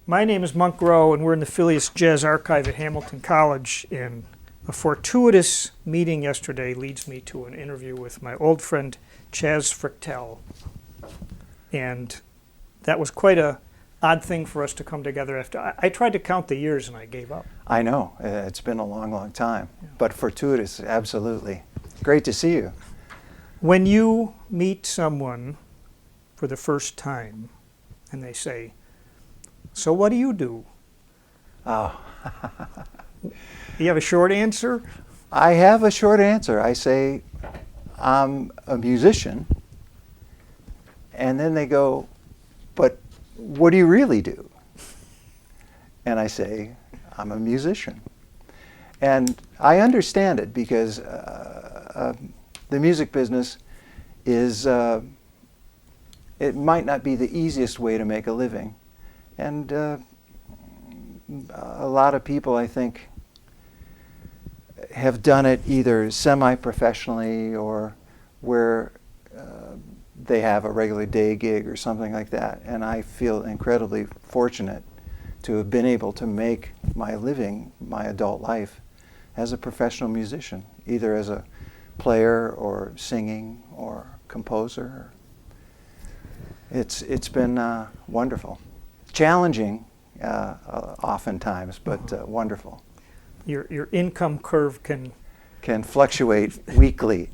My name is Monk Rowe, and we're in the Fillius Jazz Archive at Hamilton College. And a fortuitous meeting yesterday leads me to an interview with my old friend Chazz Frichtel. And that was quite a odd thing for us to come together after. I tried to count the years and I gave up. I know. It's been a long, long time. Yeah. But fortuitous, absolutely. Great to see you. When you meet someone for the first time and they say, "So what do you do?" Oh. You have a short answer? I have a short answer. I say, I'm a musician. And then they go, "But what do you really do?" And I say, "I'm a musician." And I understand it because the music business is, it might not be the easiest way to make a living. And a lot of people, I think, have done it either semi-professionally or where they have a regular day gig or something like that. And I feel incredibly fortunate to have been able to make my living, my adult life, as a professional musician, either as a player or singing or composer. It's been wonderful. Challenging oftentimes, but wonderful. Your income curve can fluctuate weekly.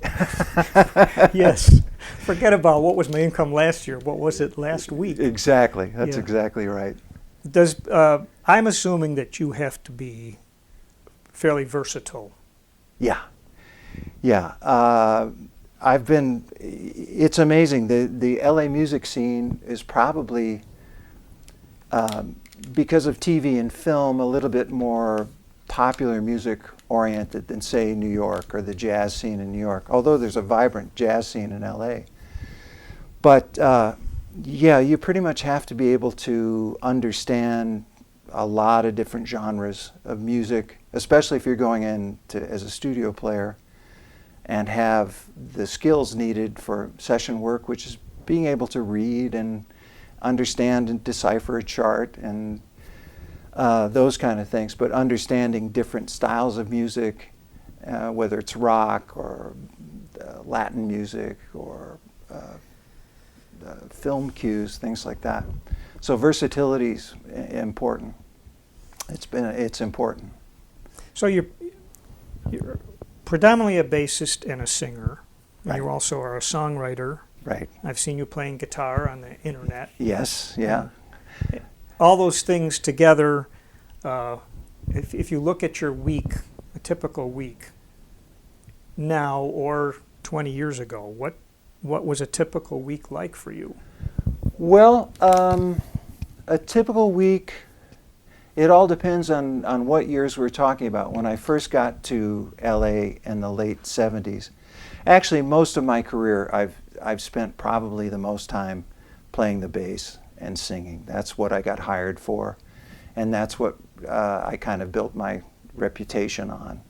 Yes. Forget about what was my income last year. What was it last week? Exactly. That's exactly right. I'm assuming that you have to be fairly versatile. Yeah. It's amazing. The LA music scene is probably, because of TV and film, a little bit more popular music oriented than, say, New York or the jazz scene in New York, although there's a vibrant jazz scene in LA. But you pretty much have to be able to understand a lot of different genres of music, especially if you're going in as a studio player, and have the skills needed for session work, which is being able to read and understand and decipher a chart and those kind of things, but understanding different styles of music, whether it's rock or Latin music or film cues, things like that. So versatility's important. It's important. So you're predominantly a bassist and a singer. Right. You also are a songwriter. Right. I've seen you playing guitar on the internet. Yes. Yeah. All those things together, if you look at your week, a typical week, now or 20 years ago, what was a typical week like for you? Well, a typical week, it all depends on what years we're talking about. When I first got to LA in the late 70s, actually most of my career I've spent probably the most time playing the bass and singing. That's what I got hired for, and that's what I kind of built my reputation on.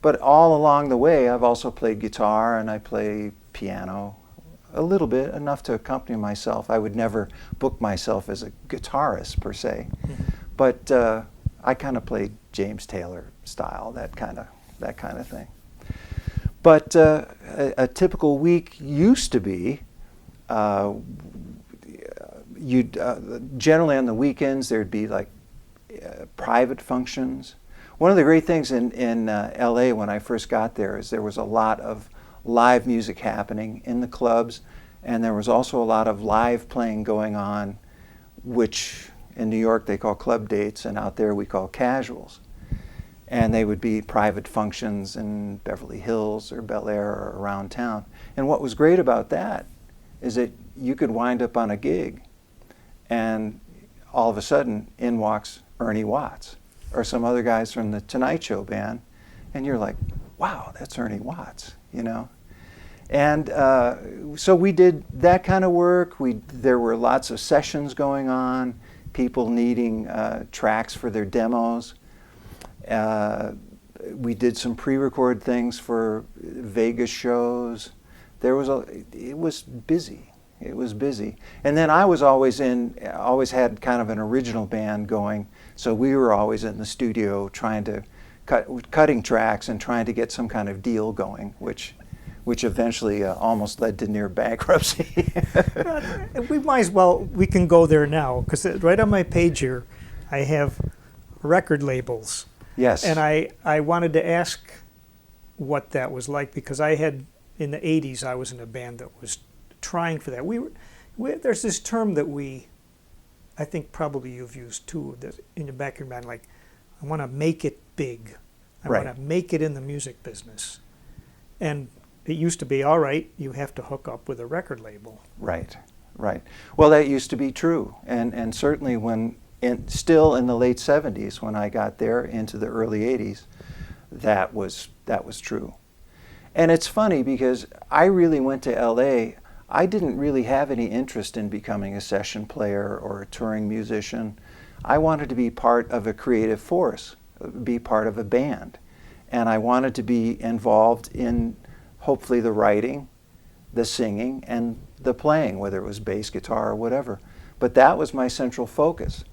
But all along the way, I've also played guitar and I play piano a little bit, enough to accompany myself. I would never book myself as a guitarist per se, but I kind of played James Taylor style, that kind of thing. But a typical week used to be, generally on the weekends there'd be like private functions. One of the great things in LA when I first got there is there was a lot of live music happening in the clubs, and there was also a lot of live playing going on, which in New York they call club dates, and out there we call casuals. And they would be private functions in Beverly Hills or Bel Air or around town. And what was great about that is that you could wind up on a gig and all of a sudden in walks Ernie Watts or some other guys from the Tonight Show band, and you're like, wow, that's Ernie Watts, you know? And so we did that kind of work. There were lots of sessions going on, people needing tracks for their demos. We did some pre-record things for Vegas shows. It was busy. It was busy. And then I was always had kind of an original band going, so we were always in the studio trying to cutting tracks and trying to get some kind of deal going, which eventually almost led to near bankruptcy. We can go there now, because right on my page here, I have record labels. Yes. And I wanted to ask what that was like, because in the 80s, I was in a band that was trying for that. There's this term that I think probably you've used too, that in the back of your mind, like, I want to make it big. I want to make it in the music business. And it used to be, all right, you have to hook up with a record label. Right. Well, that used to be true. And certainly still in the late 70s, when I got there into the early 80s, that was true. And it's funny because I really went to LA. I didn't really have any interest in becoming a session player or a touring musician. I wanted to be part of a creative force, be part of a band. And I wanted to be involved in hopefully the writing, the singing, and the playing, whether it was bass guitar or whatever. But that was my central focus.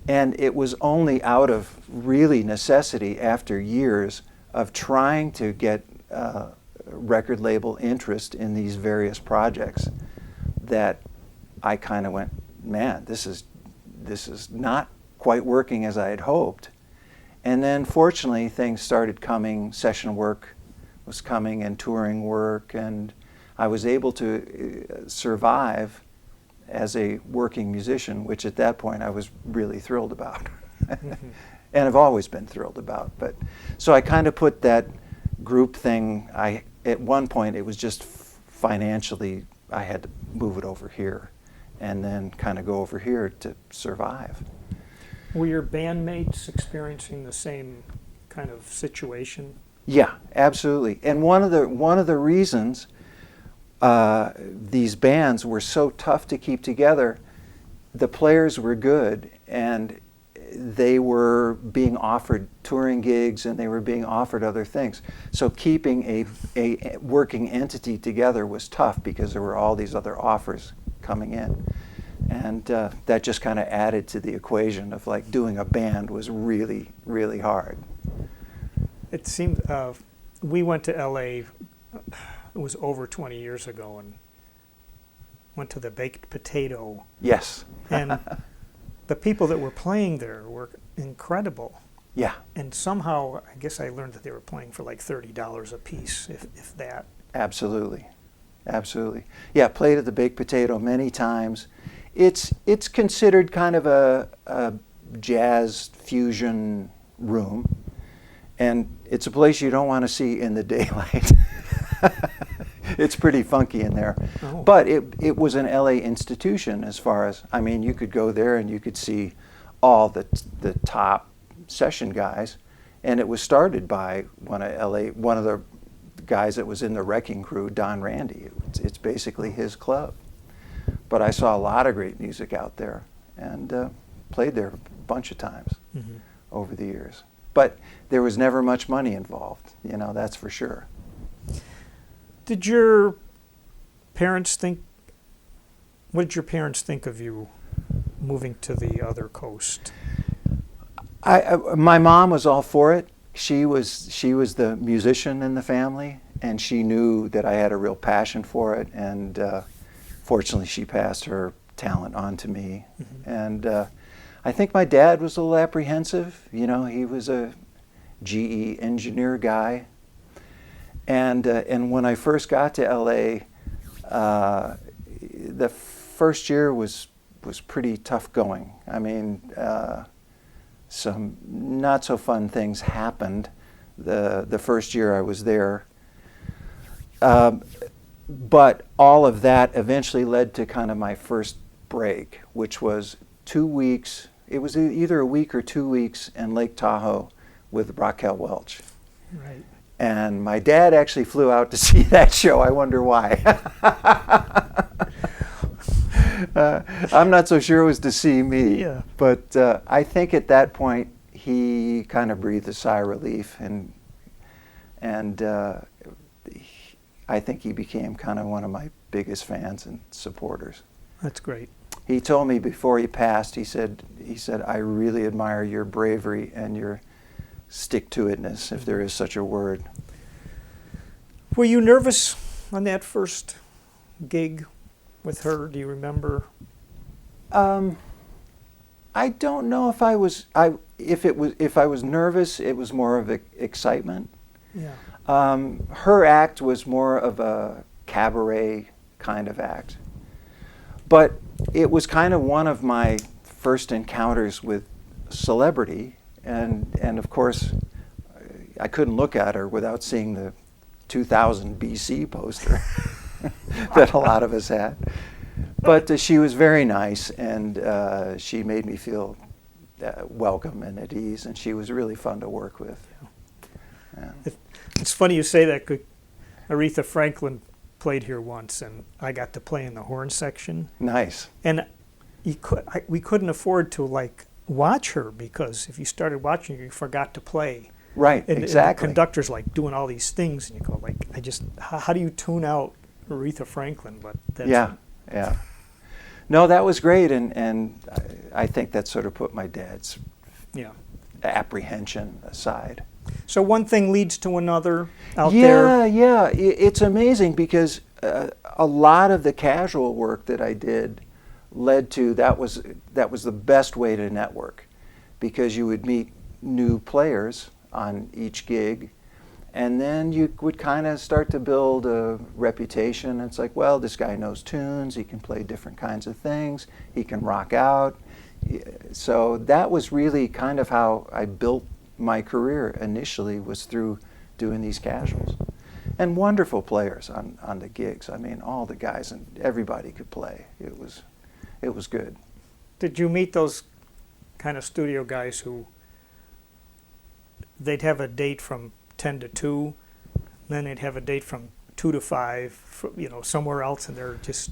And it was only out of really necessity, after years of trying to get record label interest in these various projects, that I kind of went, man, this is not quite working as I had hoped. And then fortunately things started coming, session work was coming and touring work, and I was able to survive as a working musician, which at that point I was really thrilled about. And I've always been thrilled about. But so I kind of put that group thing, at one point it was just financially, I had to move it over here and then kind of go over here to survive. Were your bandmates experiencing the same kind of situation? Yeah, absolutely. And one of the reasons these bands were so tough to keep together, the players were good, and they were being offered touring gigs, and they were being offered other things. So keeping a working entity together was tough, because there were all these other offers coming in. And that just kind of added to the equation of, like, doing a band was really, really hard. It seemed, we went to LA, it was over 20 years ago, and went to the Baked Potato. Yes. And the people that were playing there were incredible. Yeah. And somehow, I guess I learned that they were playing for like $30 a piece, if that. Absolutely. Absolutely. Yeah, played at the Baked Potato many times. It's considered kind of a jazz fusion room, and it's a place you don't want to see in the daylight. It's pretty funky in there. Oh. But it was an LA institution, as far as, I mean, you could go there and you could see all the top session guys, and it was started by one of the guys that was in the Wrecking Crew, Don Randy. It's basically his club. But I saw a lot of great music out there, and played there a bunch of times over the years. But there was never much money involved, that's for sure. Did your parents think, what did your parents think of you moving to the other coast? My mom was all for it. She was the musician in the family, and she knew that I had a real passion for it, and fortunately she passed her talent on to me. And I think my dad was a little apprehensive. He was a GE engineer guy. And when I first got to LA, the first year was pretty tough going. I mean, some not so fun things happened the first year I was there. But all of that eventually led to kind of my first break, which was 2 weeks. It was either a week or 2 weeks in Lake Tahoe with Raquel Welch. Right. And my dad actually flew out to see that show. I wonder why. I'm not so sure it was to see me. Yeah. But I think at that point he kind of breathed a sigh of relief, and I think he became kind of one of my biggest fans and supporters. That's great. He told me before he passed, he said, I really admire your bravery and your stick-to-itness, if there is such a word. Were you nervous on that first gig with her? Do you remember? I don't know if I was. If I was nervous, it was more of excitement. Yeah. Her act was more of a cabaret kind of act, but it was kind of one of my first encounters with celebrity, and of course, I couldn't look at her without seeing the 2000 BC poster that a lot of us had. But she was very nice, and she made me feel welcome and at ease, and she was really fun to work with. Yeah. It's funny you say that. Aretha Franklin played here once, and I got to play in the horn section. Nice. And we couldn't afford to watch her, because if you started watching her, you forgot to play. Right, and exactly. And the conductor's doing all these things, and you go how do you tune out Aretha Franklin? But that's yeah. No, that was great, and I think that sort of put my dad's apprehension aside. So one thing leads to another out there? Yeah. It's amazing, because a lot of the casual work that I did led to, that was the best way to network, because you would meet new players on each gig, and then you would kind of start to build a reputation. It's like, well, this guy knows tunes, he can play different kinds of things, he can rock out. So that was really kind of how I built my career initially, was through doing these casuals. And wonderful players on the gigs. I mean, all the guys, and everybody could play. It was good. Did you meet those kind of studio guys who they'd have a date from 10 to 2, then they'd have a date from 2 to 5, somewhere else, and they're just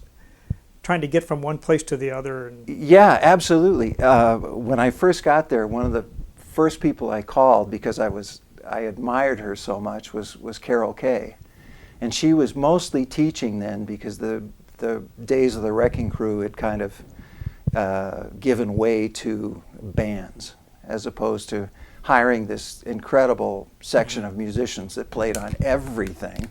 trying to get from one place to the other? And yeah, absolutely. When I first got there, one of the first people I called, because I admired her so much, was Carol Kay. And she was mostly teaching then, because the days of the Wrecking Crew had kind of given way to bands, as opposed to hiring this incredible section of musicians that played on everything.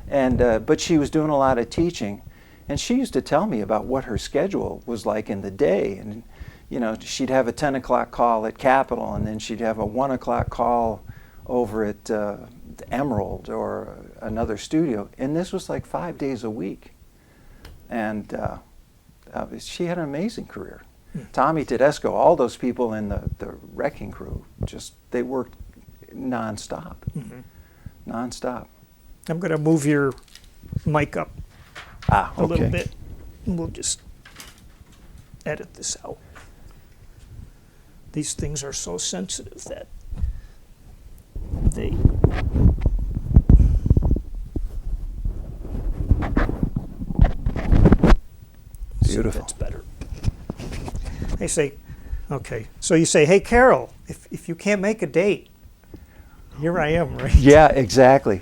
And but she was doing a lot of teaching, and she used to tell me about what her schedule was like in the day. And she'd have a 10 o'clock call at Capitol, and then she'd have a 1 o'clock call over at Emerald or another studio, and this was 5 days a week. And she had an amazing career. Tommy Tedesco, all those people in the Wrecking Crew, they worked nonstop. Mm-hmm. Nonstop. I'm going to move your mic up a little bit, and we'll just edit this out. These things are so sensitive that they... Beautiful. That's better. They say, okay, so you say, hey, Carol, if you can't make a date, here I am, right? Yeah, exactly.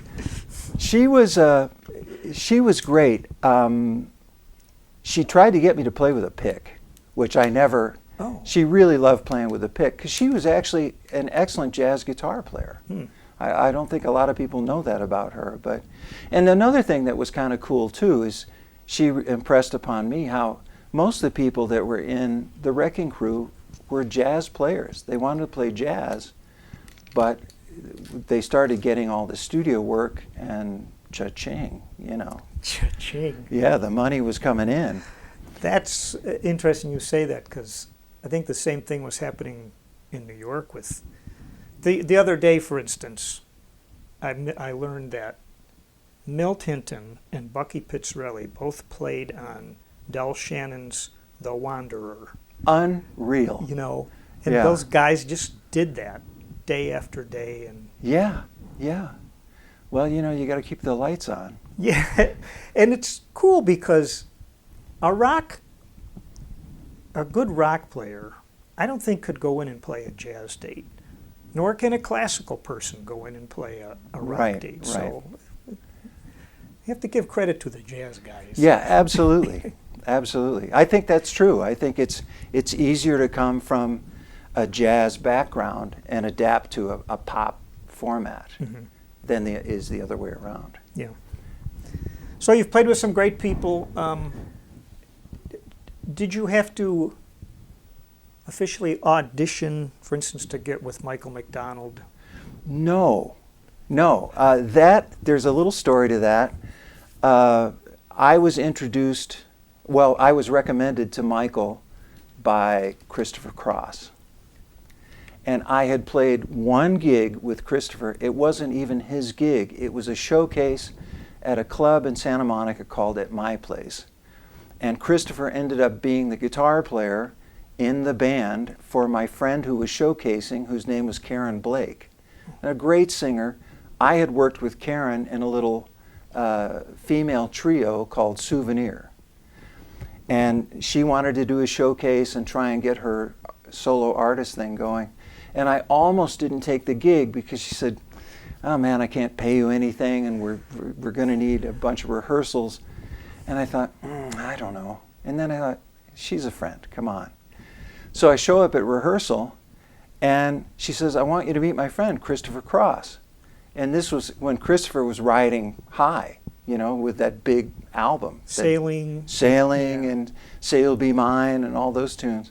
She was great. She tried to get me to play with a pick, which I never. Oh. She really loved playing with a pick, because she was actually an excellent jazz guitar player. I don't think a lot of people know that about her. And another thing that was kind of cool too is she impressed upon me how most of the people that were in the Wrecking Crew were jazz players. They wanted to play jazz, but they started getting all the studio work, and cha-ching, Cha-ching. Yeah, the money was coming in. That's interesting you say that, because I think the same thing was happening in New York with... The other day, for instance, I learned that Milt Hinton and Bucky Pizzarelli both played on Del Shannon's The Wanderer. Unreal. And those guys just did that day after day. And yeah. Well, you got to keep the lights on. Yeah, and it's cool because a good rock player, I don't think could go in and play a jazz date, nor can a classical person go in and play a rock date. So You have to give credit to the jazz guys. Yeah, absolutely. Absolutely. I think that's true. I think it's easier to come from a jazz background and adapt to a pop format than is the other way around. Yeah. So you've played with some great people. Did you have to officially audition, for instance, to get with Michael McDonald? No. There's a little story to that. I was recommended to Michael by Christopher Cross. And I had played one gig with Christopher. It wasn't even his gig. It was a showcase at a club in Santa Monica called At My Place. And Christopher ended up being the guitar player in the band for my friend who was showcasing, whose name was Karen Blake. And a great singer. I had worked with Karen in a little female trio called Souvenir. And she wanted to do a showcase and try and get her solo artist thing going. And I almost didn't take the gig because she said, "Oh man, I can't pay you anything, and we're going to need a bunch of rehearsals." And I thought, I don't know. And then I thought, she's a friend, come on. So I show up at rehearsal, and she says, "I want you to meet my friend, Christopher Cross." And this was when Christopher was riding high, with that big album. Sailing. Yeah. And Sail Be Mine and all those tunes.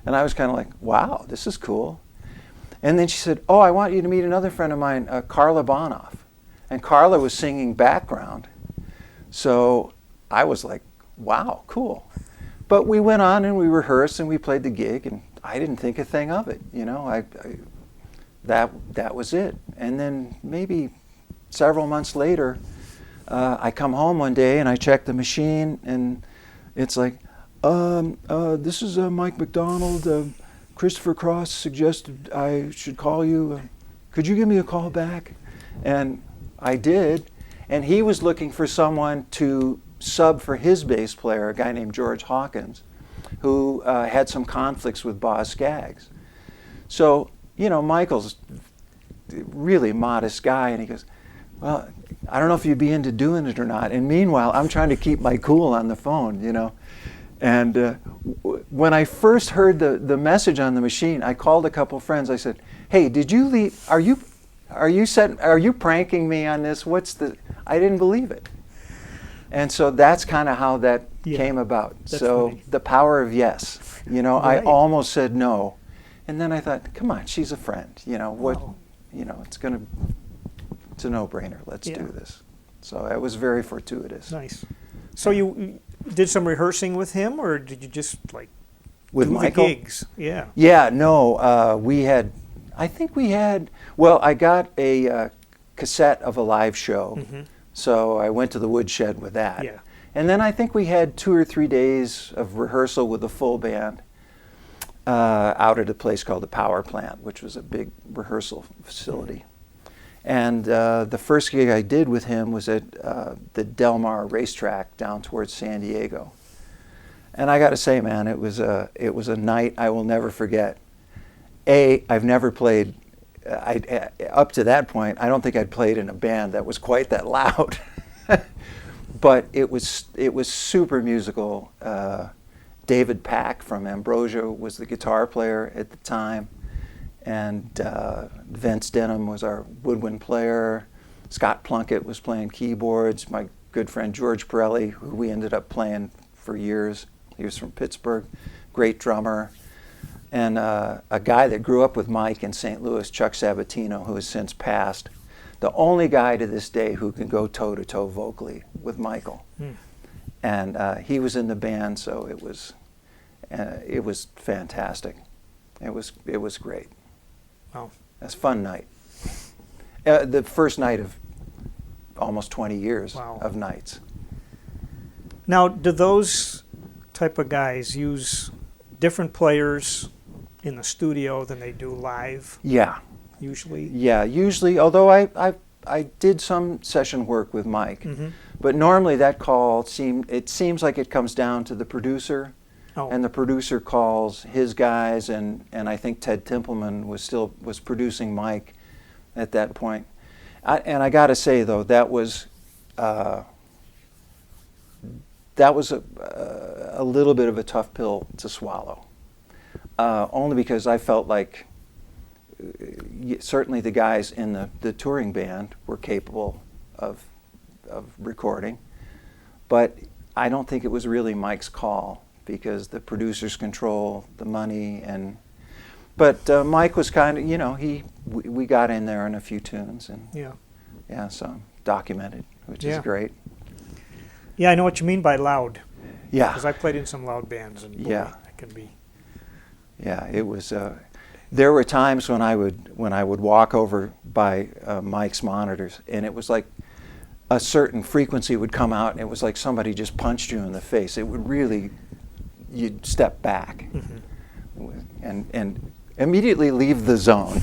And I was kind of like, wow, this is cool. And then she said, "Oh, I want you to meet another friend of mine, Carla Bonoff." And Carla was singing background. So I was like, wow, cool. But we went on and we rehearsed and we played the gig, and I didn't think a thing of it. That was it. And then maybe several months later, I come home one day and I check the machine, and it's like, this is Mike McDonald. Christopher Cross suggested I should call you. Could you give me a call back? And I did. And he was looking for someone to sub for his bass player, a guy named George Hawkins, who had some conflicts with Boz Scaggs. So, Michael's a really modest guy, and he goes, "Well, I don't know if you'd be into doing it or not." And meanwhile, I'm trying to keep my cool on the phone, And when I first heard the message on the machine, I called a couple friends. I said, "Hey, did you leave? Are you pranking me on this? I didn't believe it." And so that's kind of how that came about. So funny. The power of yes. Right. I almost said no, and then I thought, come on, she's a friend. Wow. It's a no-brainer. Let's do this. So it was very fortuitous. Nice. So you did some rehearsing with him, or did you just with do Michael? The gigs? Yeah. Yeah. No. I got a cassette of a live show, so I went to the woodshed with that. Yeah. And then I think we had 2 or 3 days of rehearsal with the full band out at a place called the Power Plant, which was a big rehearsal facility. And the first gig I did with him was at the Del Mar racetrack down towards San Diego. And I got to say, man, it was a night I will never forget. I've never played. Up to that point, I don't think I'd played in a band that was quite that loud. But it was super musical. David Pack from Ambrosia was the guitar player at the time. And Vince Denham was our woodwind player. Scott Plunkett was playing keyboards. My good friend George Pirelli, who we ended up playing for years. He was from Pittsburgh, great drummer. And a guy that grew up with Mike in St. Louis, Chuck Sabatino, who has since passed. The only guy to this day who can go toe-to-toe vocally with Michael. And he was in the band, so it was fantastic. It was great. Wow. That's a fun night. The first night of almost 20 years of nights. Now, do those type of guys use different players in the studio than they do live? Yeah. Usually? Yeah, usually, although I did some session work with Mike, but normally that call seems like it comes down to the producer. Oh. And the producer calls his guys, and I think Ted Templeman was producing Mike at that point. And I got to say though, that was that was a little bit of a tough pill to swallow, only because I felt like certainly the guys in the touring band were capable of recording, but I don't think it was really Mike's call, because the producers control the money, but Mike was kind of, you know, we got in there on a few tunes, and yeah, so documented, which is great. Yeah, I know what you mean by loud. Yeah, because I played in some loud bands, and boy, it can be. Yeah, it was. There were times when I would walk over by Mike's monitors, and it was like a certain frequency would come out, and it was like somebody just punched you in the face. It would really, you'd step back, and immediately leave the zone.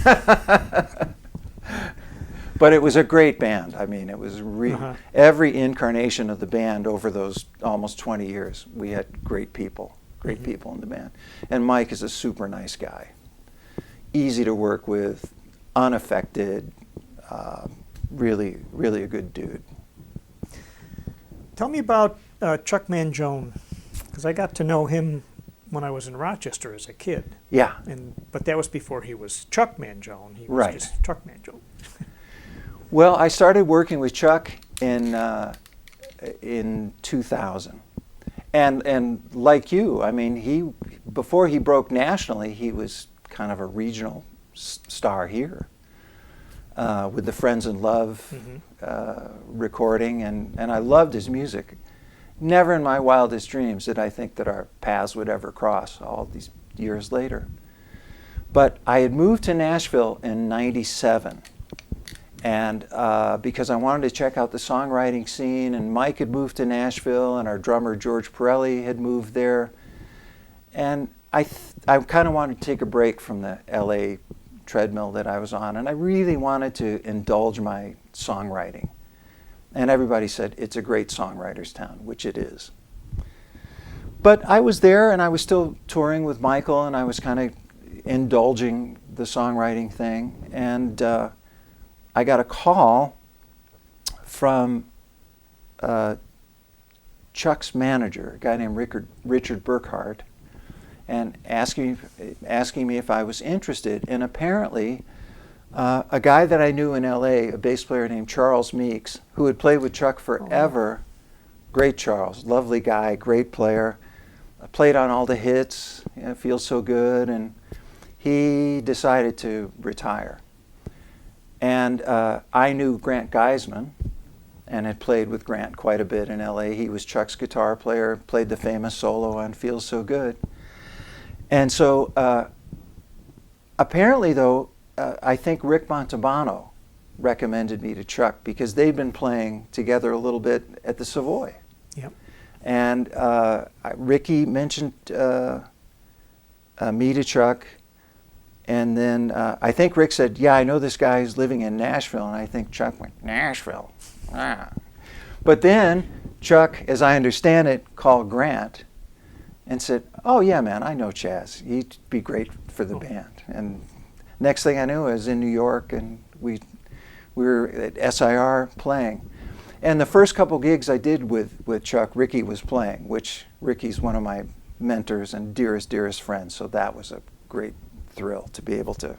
But it was a great band. I mean, it was every incarnation of the band over those almost 20 years. We had great people in the band. And Mike is a super nice guy. Easy to work with, unaffected, really, really a good dude. Tell me about Chuck Mangione, because I got to know him when I was in Rochester as a kid. Yeah. But that was before he was Chuck Mangione. He was just Chuck Mangione. Well, I started working with Chuck in 2000, and like you, I mean, before he broke nationally, he was kind of a regional star here with the Friends in Love recording, and I loved his music. Never in my wildest dreams did I think that our paths would ever cross all these years later. But I had moved to Nashville in '97. And because I wanted to check out the songwriting scene, and Mike had moved to Nashville, and our drummer George Pirelli had moved there, and I kind of wanted to take a break from the LA treadmill that I was on, and I really wanted to indulge my songwriting. And everybody said it's a great songwriter's town, which it is. But I was there, and I was still touring with Michael, and I was kind of indulging the songwriting thing, and I got a call from Chuck's manager, a guy named Richard Burkhardt, and asking me if I was interested. And apparently, a guy that I knew in L.A., a bass player named Charles Meeks, who had played with Chuck forever, great Charles, lovely guy, great player, played on all the hits, Feels So Good, and he decided to retire. And I knew Grant Geisman and had played with Grant quite a bit in LA. He was Chuck's guitar player, played the famous solo on Feels So Good. And so apparently, though, I think Rick Montalbano recommended me to Chuck because they'd been playing together a little bit at the Savoy. Yep. And Ricky mentioned me to Chuck. And then I think Rick said, yeah, I know this guy who's living in Nashville. And I think Chuck went, Nashville? Ah. But then Chuck, as I understand it, called Grant and said, oh, yeah, man, I know Chazz. He'd be great for the band. And next thing I knew, I was in New York, and we were at SIR playing. And the first couple gigs I did with Chuck, Ricky was playing, which Ricky's one of my mentors and dearest friends. So that was a great thrill to be able to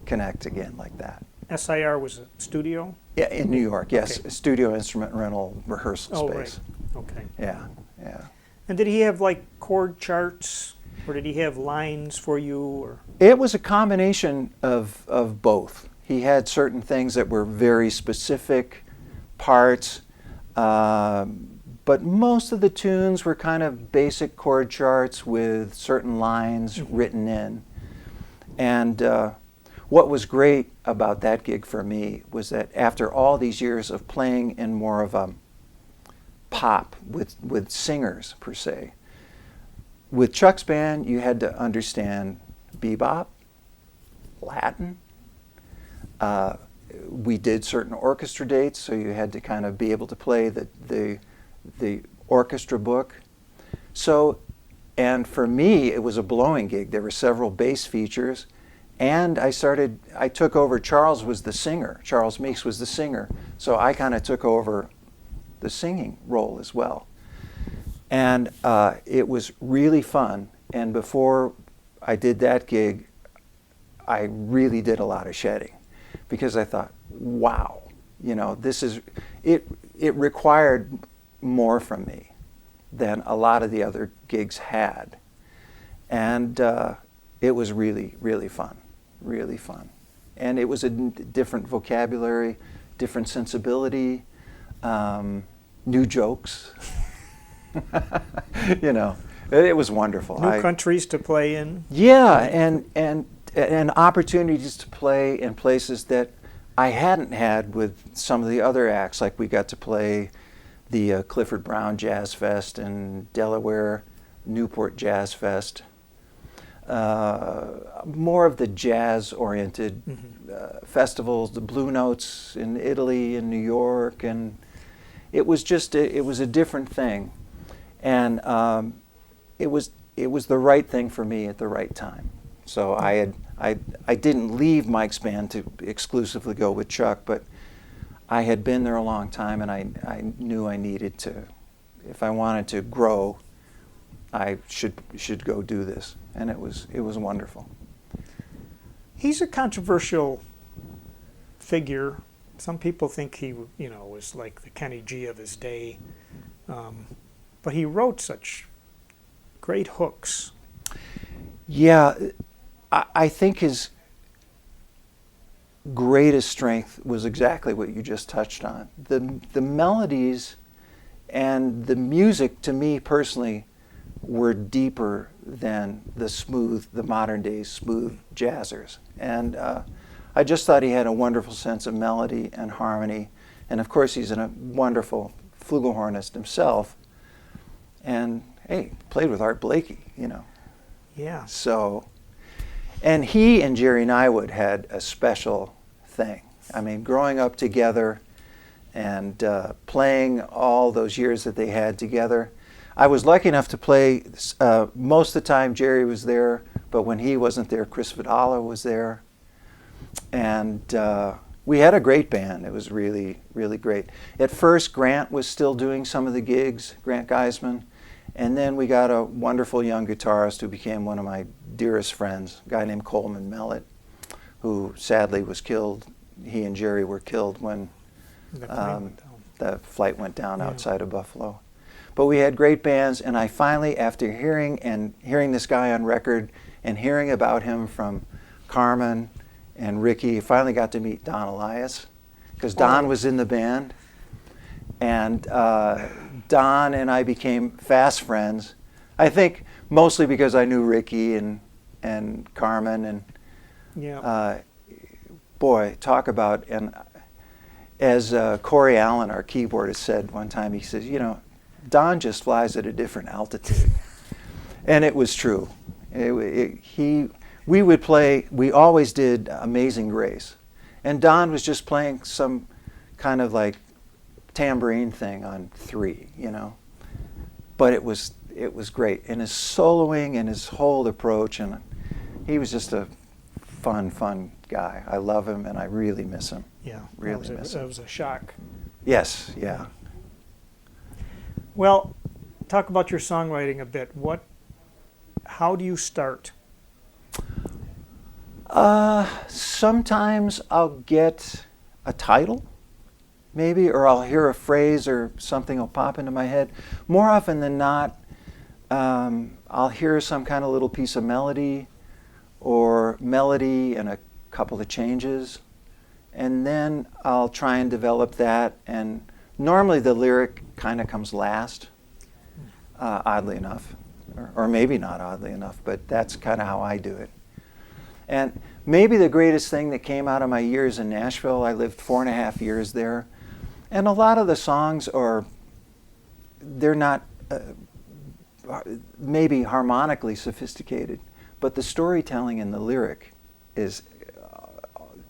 connect again like that. SIR was a studio? Yeah, in New York, yes. Okay. A studio instrument rental rehearsal space. Right. Okay. Yeah. And did he have like chord charts, or did he have lines for you? Or? It was a combination of both. He had certain things that were very specific parts, but most of the tunes were kind of basic chord charts with certain lines written in. And what was great about that gig for me was that after all these years of playing in more of a pop with singers per se, with Chuck's band you had to understand bebop, Latin. We did certain orchestra dates, so you had to kind of be able to play the orchestra book. So, and for me, it was a blowing gig. There were several bass features, and I took over. Charles was the singer. Charles Meeks was the singer. So I kind of took over the singing role as well. And it was really fun. And before I did that gig, I really did a lot of shedding because I thought, wow, you know, this is, it required more from me than a lot of the other gigs had. And it was really, really fun, really fun. And it was a different vocabulary, different sensibility, new jokes. You know, it was wonderful. New countries to play in. Yeah, and opportunities to play in places that I hadn't had with some of the other acts. Like we got to play the Clifford Brown Jazz Fest in Delaware, Newport Jazz Fest. More of the jazz-oriented festivals, the Blue Notes in Italy and New York, and it was just it was a different thing, and it was the right thing for me at the right time. So I didn't leave Mike's band to exclusively go with Chuck, but I had been there a long time, and I knew I needed to, if I wanted to grow, I should go do this, and it was wonderful. He's a controversial figure. Some people think he, you know, was like the Kenny G of his day, but he wrote such great hooks. Yeah, I think his greatest strength was exactly what you just touched on. The melodies and the music, to me personally, were deeper than the modern day smooth jazzers. And I just thought he had a wonderful sense of melody and harmony. And of course, he's a wonderful flugelhornist himself. And hey, played with Art Blakey, you know. Yeah. So, and he and Jerry Nywood had a special thing. I mean, growing up together and playing all those years that they had together. I was lucky enough to play, most of the time Jerry was there, but when he wasn't there, Chris Vidala was there. And we had a great band. It was really, really great. At first, Grant was still doing some of the gigs, Grant Geisman. And then we got a wonderful young guitarist who became one of my dearest friends, a guy named Coleman Mellett, who sadly was killed. He and Jerry were killed when the flight went down outside of Buffalo. But we had great bands, and I finally, after hearing this guy on record and hearing about him from Carmen and Ricky, finally got to meet Don Elias, because Don was in the band. And Don and I became fast friends. I think mostly because I knew Ricky and Carmen, and boy, talk about, and as Corey Allen, our keyboardist, said one time, he says, you know, Don just flies at a different altitude. And it was true. We would play, we always did Amazing Grace. And Don was just playing some kind of like tambourine thing on 3, you know. But it was great. And his soloing and his whole approach, and he was just a fun guy. I love him, and I really miss him. Yeah, really miss him. It was a shock. Yes, yeah. Well, talk about your songwriting a bit. How do you start? Sometimes I'll get a title, maybe, or I'll hear a phrase or something will pop into my head. More often than not, I'll hear some kind of little piece of melody and a couple of changes, and then I'll try and develop that, and normally the lyric kind of comes last, oddly enough, or maybe not oddly enough, but that's kind of how I do it. And maybe the greatest thing that came out of my years in Nashville, I lived 4.5 years there, and a lot of the songs they're not maybe harmonically sophisticated, but the storytelling in the lyric is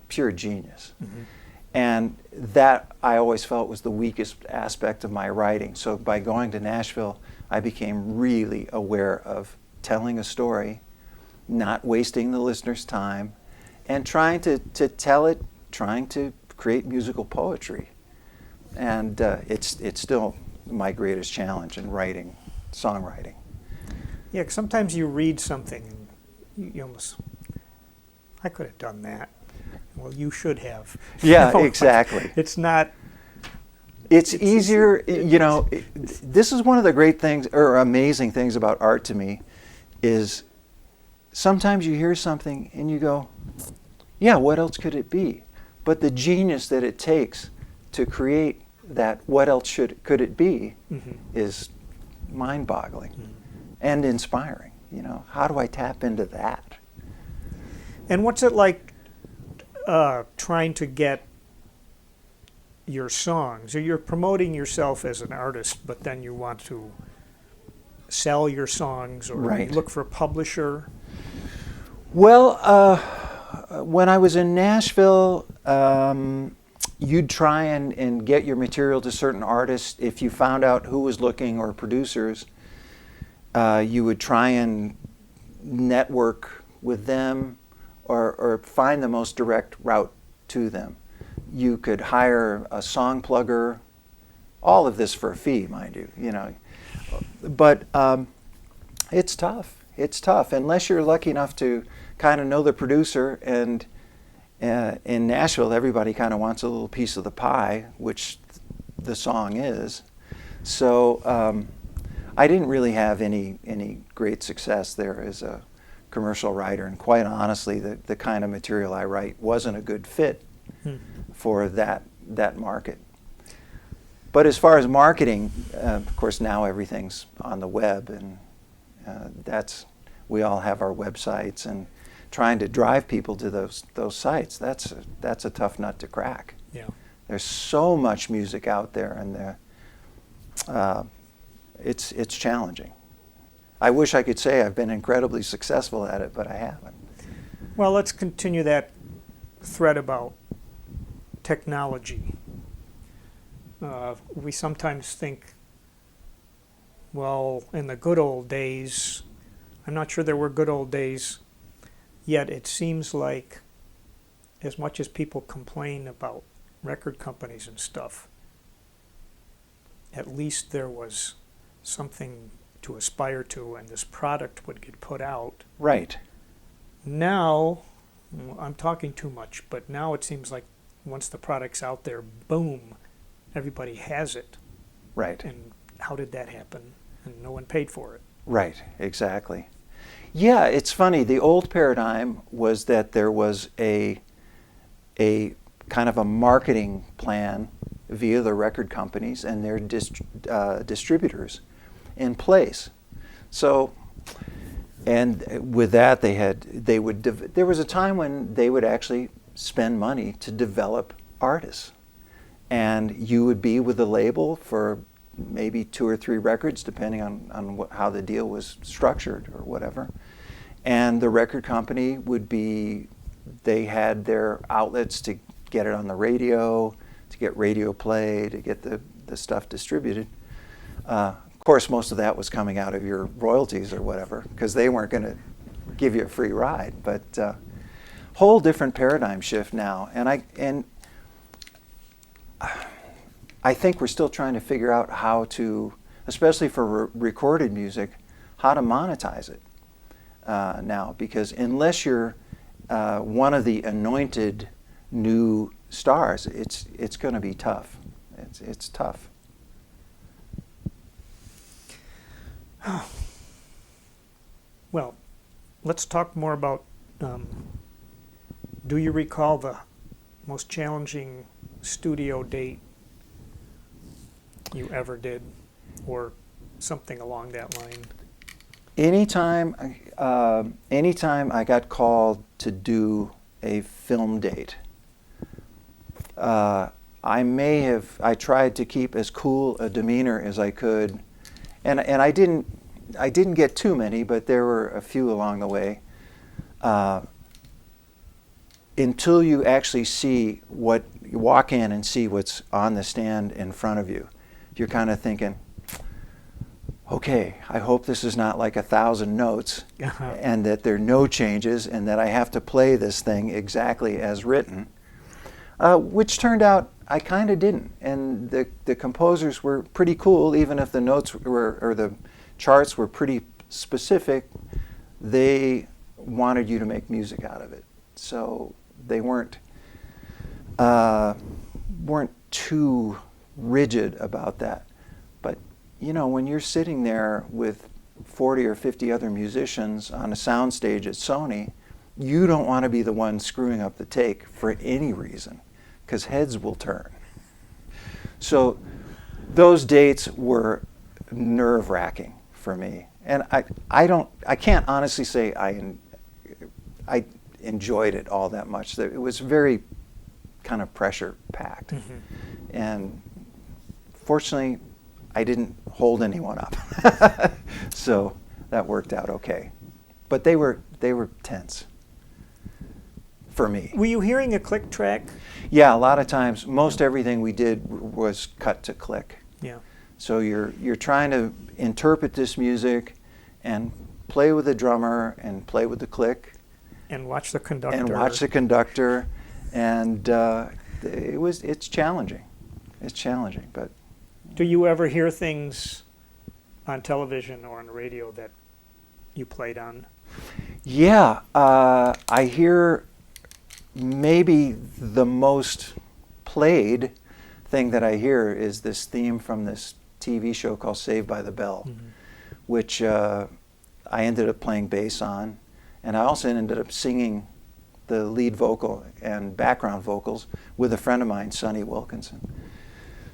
pure genius. Mm-hmm. And that I always felt was the weakest aspect of my writing. So by going to Nashville, I became really aware of telling a story, not wasting the listener's time, and trying to tell it, trying to create musical poetry. And it's still my greatest challenge in writing songwriting. Yeah, 'cause sometimes you read something and you almost, I could have done that. Well, you should have. Yeah, You know, exactly. It's not. It's easier, this is one of the great things or amazing things about art to me is sometimes you hear something and you go, yeah, what else could it be? But the genius that it takes to create that what else could it be is mind-boggling and inspiring. How do I tap into that? And what's it like trying to get your songs? Or you're promoting yourself as an artist, but then you want to sell your songs, or Right. you look for a publisher? Well, when I was in Nashville, you'd try and get your material to certain artists. If you found out who was looking or producers, you would try and network with them or find the most direct route to them. You could hire a song plugger, all of this for a fee, mind you, But it's tough. It's tough unless you're lucky enough to kind of know the producer. And in Nashville, everybody kind of wants a little piece of the pie, which the song is. So I didn't really have any great success there as a commercial writer. And quite honestly, the kind of material I write wasn't a good fit for that market. But as far as marketing, of course, now everything's on the web, and we all have our websites, and trying to drive people to those sites, that's a tough nut to crack. Yeah. There's so much music out there, and it's challenging. I wish I could say I've been incredibly successful at it, but I haven't. Well, let's continue that thread about technology. We sometimes think, well, in the good old days, I'm not sure there were good old days, yet it seems like as much as people complain about record companies and stuff, at least there was something to aspire to, and this product would get put out. Right. Now, I'm talking too much, but now it seems like once the product's out there, boom, everybody has it. Right. And how did that happen? And no one paid for it. Right, exactly. Yeah, it's funny. The old paradigm was that there was a kind of a marketing plan via the record companies and their distributors in place. So, and with that there was a time when they would actually spend money to develop artists. And you would be with the label for maybe 2 or 3 records, depending on how the deal was structured or whatever. And the record company they had their outlets to get it on the radio, to get radio play, to get the stuff distributed. Of course, most of that was coming out of your royalties or whatever, because they weren't going to give you a free ride. But whole different paradigm shift now. And I think we're still trying to figure out how to, especially for recorded music, how to monetize it now. Because unless you're one of the anointed new stars, it's going to be tough. It's tough. Well, let's talk more about, do you recall the most challenging studio date you ever did, or something along that line? Anytime I got called to do a film date, I tried to keep as cool a demeanor as I could, and I didn't get too many, but there were a few along the way. Until you actually see you walk in and see what's on the stand in front of you, you're kind of thinking, okay, I hope this is not like 1,000 notes and that there are no changes and that I have to play this thing exactly as written, which turned out I kind of didn't. And the composers were pretty cool, even if the notes were, or the charts were pretty specific. They wanted you to make music out of it. So they weren't too rigid about that. But when you're sitting there with 40 or 50 other musicians on a soundstage at Sony, you don't want to be the one screwing up the take for any reason, because heads will turn. So those dates were nerve-wracking for me, and I can't honestly say I enjoyed it all that much. It was very kind of pressure-packed, and fortunately, I didn't hold anyone up, so that worked out okay. But they were tense for me. Were you hearing a click track? Yeah, a lot of times, most everything we did was cut to click. Yeah. So you're trying to interpret this music and play with the drummer and play with the click. And watch the conductor. And it's challenging. It's challenging, but. Do you ever hear things on television or on the radio that you played on? Yeah, I hear maybe the most played thing that I hear is this theme from this TV show called Saved by the Bell, which I ended up playing bass on, and I also ended up singing the lead vocal and background vocals with a friend of mine, Sonny Wilkinson.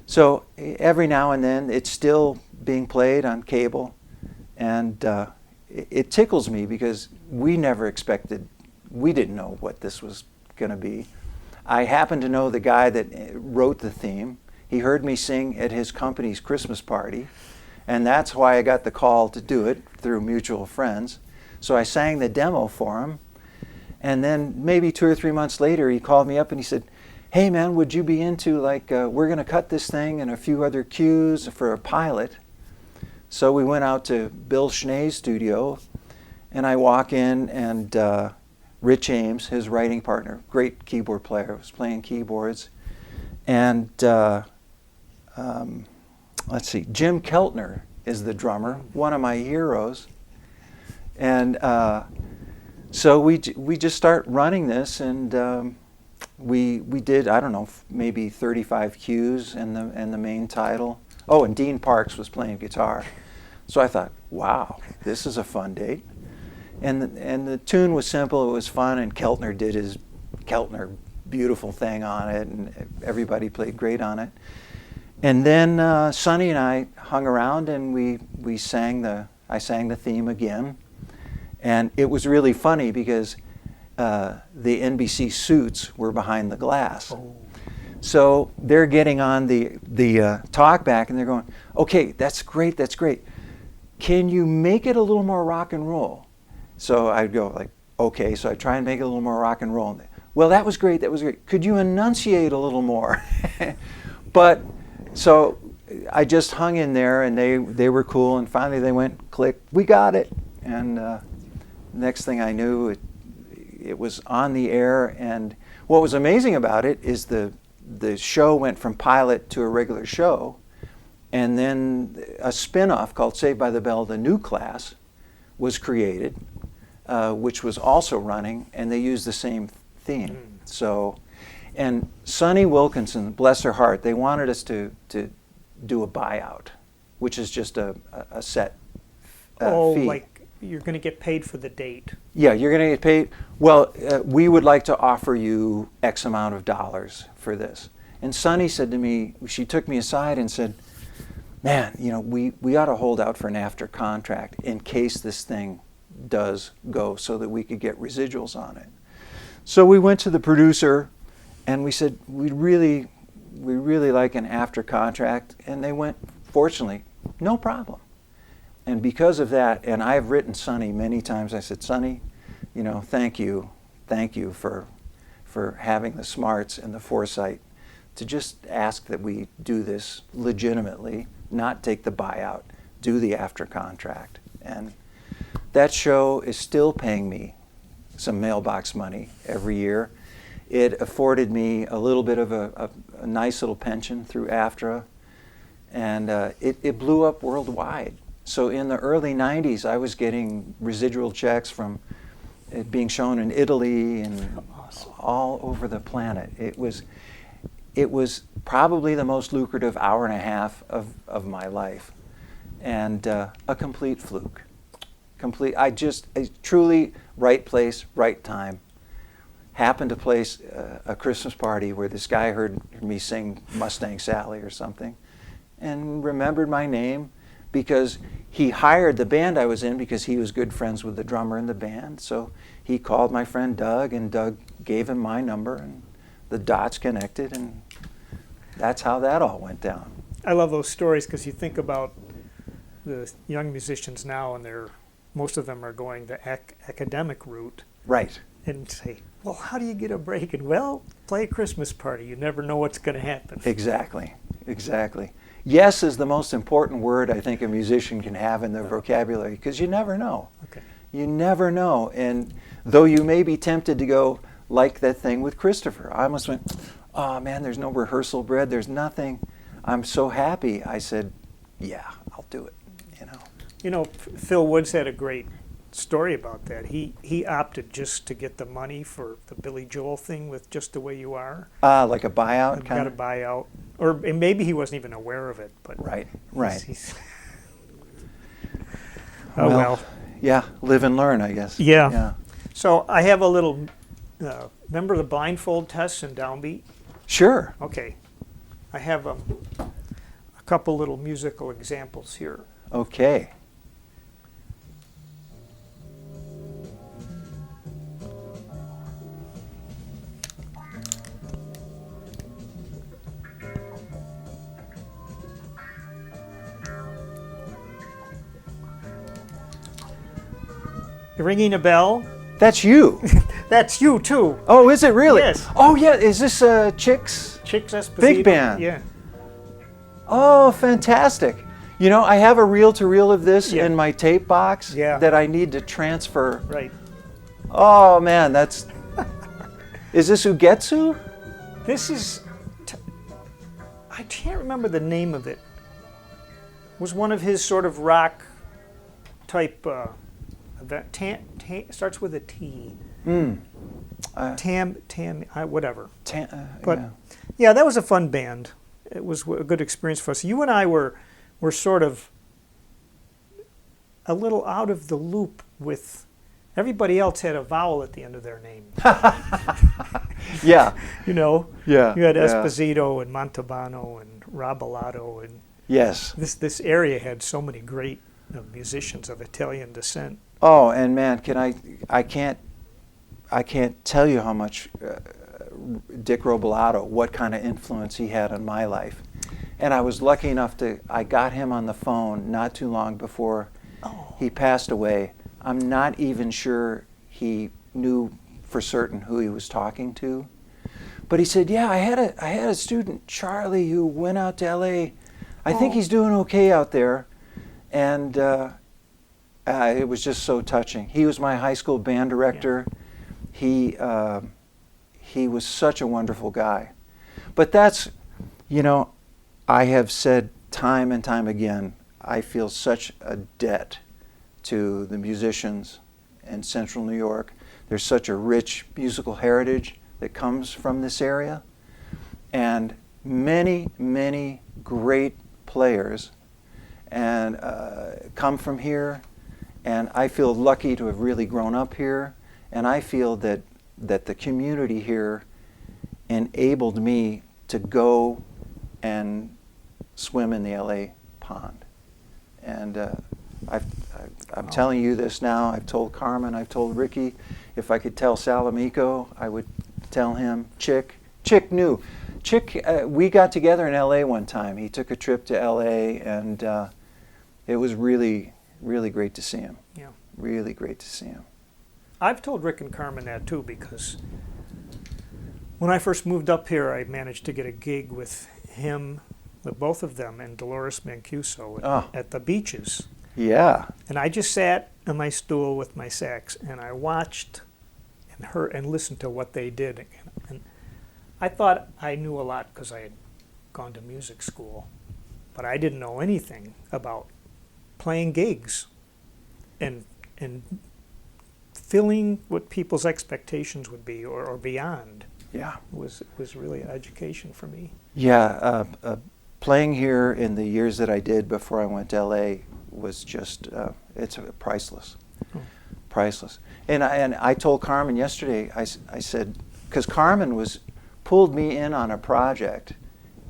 So every now and then it's still being played on cable, and it tickles me because we didn't know what this was going to be. I happen to know the guy that wrote the theme. He heard me sing at his company's Christmas party, and that's why I got the call to do it, through mutual friends. So I sang the demo for him, and then maybe 2 or 3 months later he called me up and he said, "Hey man, would you be into we're going to cut this thing and a few other cues for a pilot?" So we went out to Bill Schnee's studio, and I walk in, and Rich Ames, his writing partner, great keyboard player, was playing keyboards. And let's see, Jim Keltner is the drummer, one of my heroes. And so we just start running this, and we did, I don't know, maybe 35 cues and the main title. Oh, and Dean Parks was playing guitar. So I thought, wow, this is a fun date. And the tune was simple, it was fun, and Keltner did his Keltner beautiful thing on it, and everybody played great on it. And then Sonny and I hung around, and I sang the theme again. And it was really funny because the NBC suits were behind the glass. Oh. So they're getting on the talk back, and they're going, "Okay, that's great, that's great. Can you make it a little more rock and roll?" So I'd go like, "Okay." So I try and make it a little more rock and roll. "Well, that was great, that was great. Could you enunciate a little more?" But so I just hung in there, and they were cool, and finally they went, click, "We got it." And next thing I knew, it was on the air. And what was amazing about it is the show went from pilot to a regular show, and then a spin-off called Saved by the Bell, The New Class, was created, which was also running, and they used the same theme. So, and Sonny Wilkinson, bless her heart, they wanted us to do a buyout, which is just a set fee. Like you're going to get paid for the date. Yeah, you're going to get paid. Well, we would like to offer you X amount of dollars for this. And Sonny said to me, she took me aside and said, "Man, we ought to hold out for an after contract in case this thing does go, so that we could get residuals on it." So we went to the producer and we said, we really like an after contract. And they went, fortunately, "No problem." And because of that, and I've written Sonny many times, I said, "Sonny, thank you for having the smarts and the foresight to just ask that we do this legitimately, not take the buyout, do the after contract." And that show is still paying me some mailbox money every year. It afforded me a little bit of a nice little pension through AFTRA, and it blew up worldwide. So in the early 90s, I was getting residual checks from it being shown in Italy and Awesome. all over the planet. It was probably the most lucrative hour and a half of my life, and a complete fluke. I truly right place, right time. Happened to place a Christmas party where this guy heard me sing Mustang Sally or something, and remembered my name because he hired the band I was in because he was good friends with the drummer in the band. So he called my friend Doug, and Doug gave him my number, and the dots connected, and that's how that all went down. I love those stories because you think about the young musicians now, and most of them are going the academic route. Right. And say, well, how do you get a break? And, well, play a Christmas party. You never know what's going to happen. Exactly. Yes is the most important word I think a musician can have in their vocabulary, because you never know. Okay. You never know. And though you may be tempted to go like that thing with Christopher, I almost went, oh man, there's no rehearsal bread, there's nothing. I'm so happy. I said, yeah, I'll do it. You know, Phil Woods had a great story about that. He opted just to get the money for the Billy Joel thing with Just the Way You Are. Like a buyout Got a buyout. And maybe he wasn't even aware of it. But Right. Oh, well. Yeah, live and learn, I guess. Yeah. So I have a little, remember the blindfold tests in Downbeat? Sure. Okay. I have a couple little musical examples here. Okay. You ringing a bell? That's you. That's you too. Oh, is it really? Yes. Oh, yeah. Is this Chicks? Chicks Esposito. Big band. Yeah. Oh, fantastic. You know, I have a reel-to-reel of this Yeah. in my tape box Yeah. that I need to transfer. Right. Oh, man, that's... Is this Ugetsu? This is... I can't remember the name of it. It was one of his sort of rock type event. Starts with a T. Whatever. But yeah, that was a fun band. It was a good experience for us. You and I were sort of a little out of the loop with everybody else had a vowel at the end of their name. Yeah. You know? Yeah. You had yeah. Esposito and Montalbano and Robalato, and Yes. this area had so many great musicians of Italian descent. Oh, and man, I can't tell you how much Dick Robalato, what kind of influence he had on my life. And I was lucky enough I got him on the phone not too long before he passed away. I'm not even sure he knew for certain who he was talking to. But he said, yeah, I had a student, Charlie, who went out to L.A. I think he's doing okay out there. And it was just so touching. He was my high school band director. Yeah. He was such a wonderful guy. But that's, I have said time and time again, I feel such a debt to the musicians in Central New York. There's such a rich musical heritage that comes from this area. And many, many great players and come from here. And I feel lucky to have really grown up here. And I feel that the community here enabled me to go and swim in the LA pond. And I'm telling you this now. I've told Carmen, I've told Ricky. If I could tell Salamico, I would tell him. Chick knew. Chick, we got together in LA one time. He took a trip to LA, and it was really, really great to see him. Yeah. Really great to see him. I've told Rick and Carmen that too, because when I first moved up here, I managed to get a gig with him, with both of them, and Dolores Mancuso at the Beaches. Yeah. And I just sat on my stool with my sax, and I watched and heard and listened to what they did. And I thought I knew a lot because I had gone to music school, but I didn't know anything about playing gigs and filling what people's expectations would be or beyond. Yeah. Was really an education for me. Yeah, playing here in the years that I did before I went to LA was just, it's priceless. Oh. Priceless. And I told Carmen yesterday, I said, because Carmen pulled me in on a project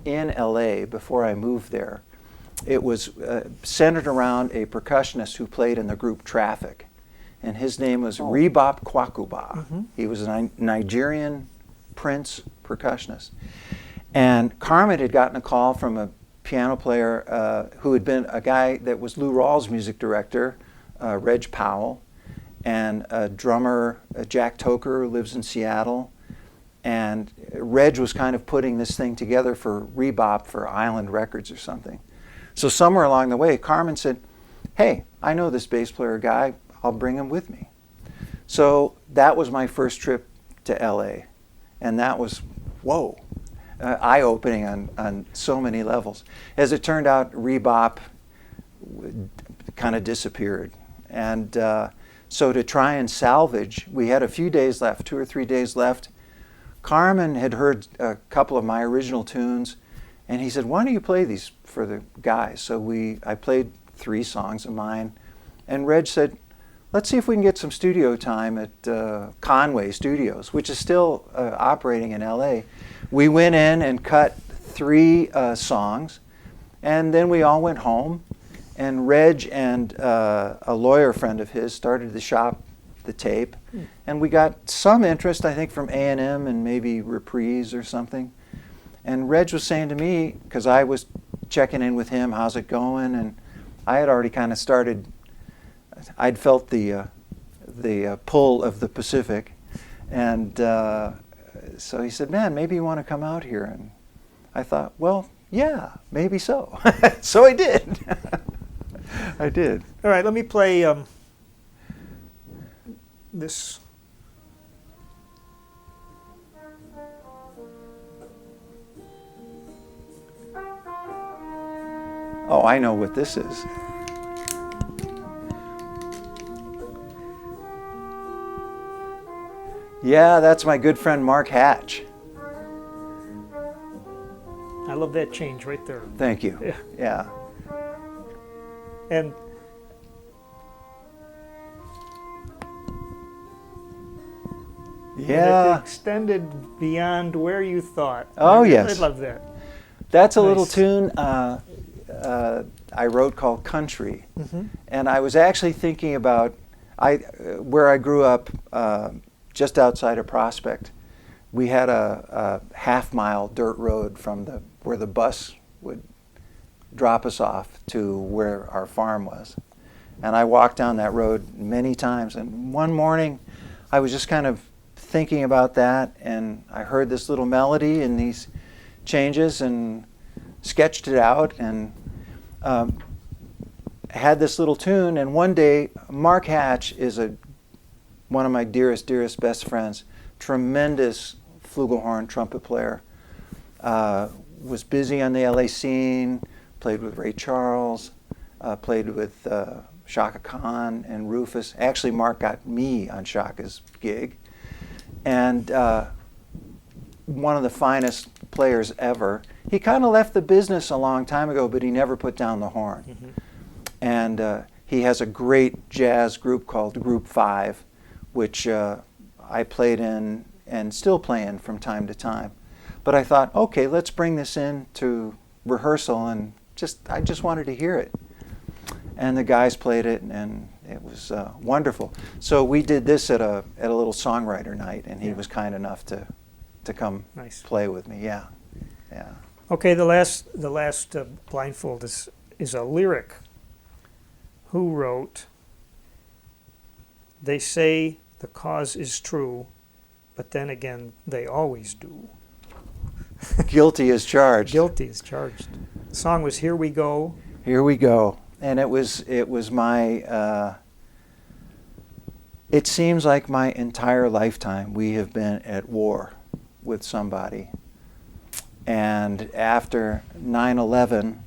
in LA before I moved there. It was centered around a percussionist who played in the group Traffic. And his name was Rebop Kwakuba. Mm-hmm. He was a Nigerian Prince percussionist. And Carmen had gotten a call from a piano player who had been a guy that was Lou Rawls' music director, Reg Powell, and a drummer, Jack Toker, who lives in Seattle. And Reg was kind of putting this thing together for Rebop for Island Records or something. So somewhere along the way, Carmen said, hey, I know this bass player guy, I'll bring him with me. So that was my first trip to LA. And that was, whoa, eye-opening on so many levels. As it turned out, Rebop kind of disappeared. And so to try and salvage, we had a few days left, 2 or 3 days left. Carmen had heard a couple of my original tunes, and he said, why don't you play these for the guys? So I played 3 songs of mine, and Reg said, let's see if we can get some studio time at Conway Studios, which is still operating in LA. We went in and cut 3 songs, and then we all went home, and Reg and a lawyer friend of his started to shop the tape, and we got some interest, I think, from A&M and maybe Reprise or something. And Reg was saying to me, because I was checking in with him, how's it going? And I had already kind of started, I'd felt the pull of the Pacific. And so he said, man, maybe you want to come out here. And I thought, well, yeah, maybe so. So I did. I did. All right, let me play this. Oh, I know what this is. Yeah, that's my good friend Mark Hatch. I love that change right there. Thank you. Yeah. Yeah. And Yeah. it extended beyond where you thought. Oh, I yes. love that. That's a Nice. little tune I wrote called Country. Mm-hmm. And I was actually thinking about where I grew up, just outside of Prospect. We had a half-mile dirt road from where the bus would drop us off to where our farm was. And I walked down that road many times. And one morning, I was just kind of thinking about that, and I heard this little melody and these changes and sketched it out and had this little tune. And one day, Mark Hatch is one of my dearest best friends, tremendous flugelhorn trumpet player, was busy on the LA scene, played with Ray Charles, played with Chaka Khan and Rufus. Actually, Mark got me on Chaka's gig. And one of the finest players ever. He kind of left the business a long time ago, but he never put down the horn. Mm-hmm. And he has a great jazz group called Group 5, which I played in and still play in from time to time. But I thought, okay, let's bring this in to rehearsal, and I just wanted to hear it. And the guys played it, and it was wonderful. So we did this at a little songwriter night, and he was kind enough to come play with me. Yeah, yeah. Okay, the last blindfold is a lyric. Who wrote, "They say the cause is true, but then again they always do." Guilty as charged. Guilty as charged. The song was "Here We Go." Here we go. And it was my, it seems like my entire lifetime we have been at war with somebody. And after 9/11,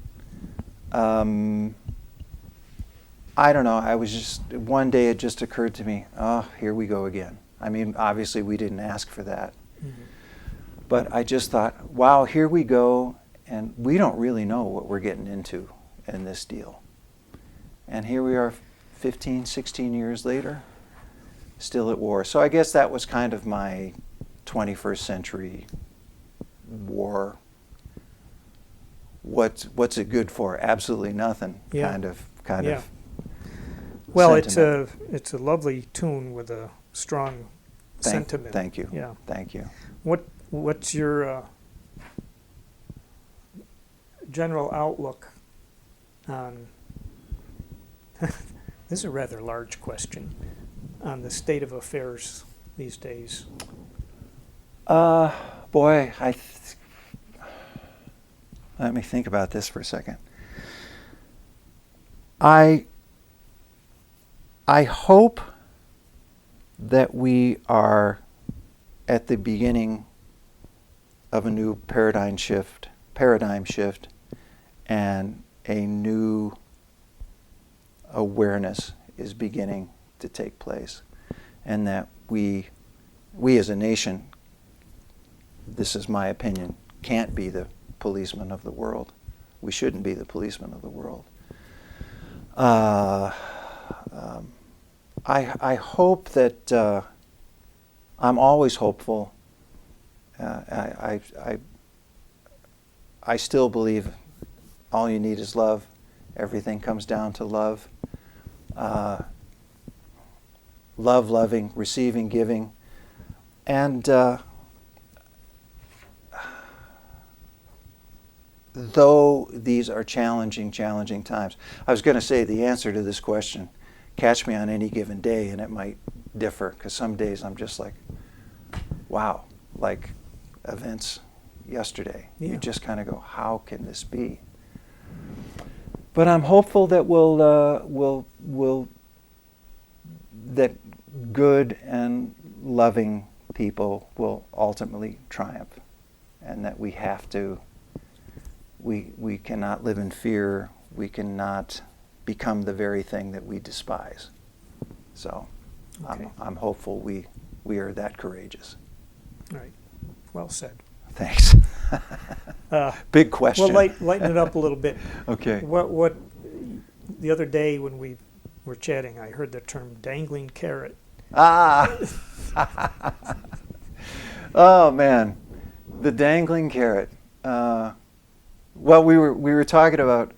I don't know. I was just, one day it just occurred to me, oh, here we go again. I mean, obviously we didn't ask for that. Mm-hmm. But I just thought, wow, here we go, and we don't really know what we're getting into in this deal. And here we are 15, 16 years later, still at war. So I guess that was kind of my 21st century war. What's it good for? Absolutely nothing. Yeah. Kind Yeah. of. Well, sentiment. it's a lovely tune with a strong sentiment. Thank you. Yeah. Thank you. What's your general outlook on? This is a rather large question on the state of affairs these days. Boy, let me think about this for a second. I hope that we are at the beginning of a new paradigm shift, and a new awareness is beginning to take place, and that we as a nation, this is my opinion, can't be the policemen of the world. We shouldn't be the policemen of the world. I hope that I'm always hopeful. I still believe all you need is love. Everything comes down to love. Loving, receiving, giving. And though these are challenging times, I was going to say the answer to this question, catch me on any given day, and it might differ, because some days I'm just like, wow, like events yesterday. Yeah. You just kind of go, how can this be? But I'm hopeful that that good and loving people will ultimately triumph, and that we cannot live in fear. We cannot become the very thing that we despise. So Okay. I'm hopeful we are that courageous. Right. Well said. Thanks. Big question. Well, lighten it up a little bit. Okay. What the other day when we were chatting, I heard the term dangling carrot. Ah. Oh man, the dangling carrot. Well, we were talking about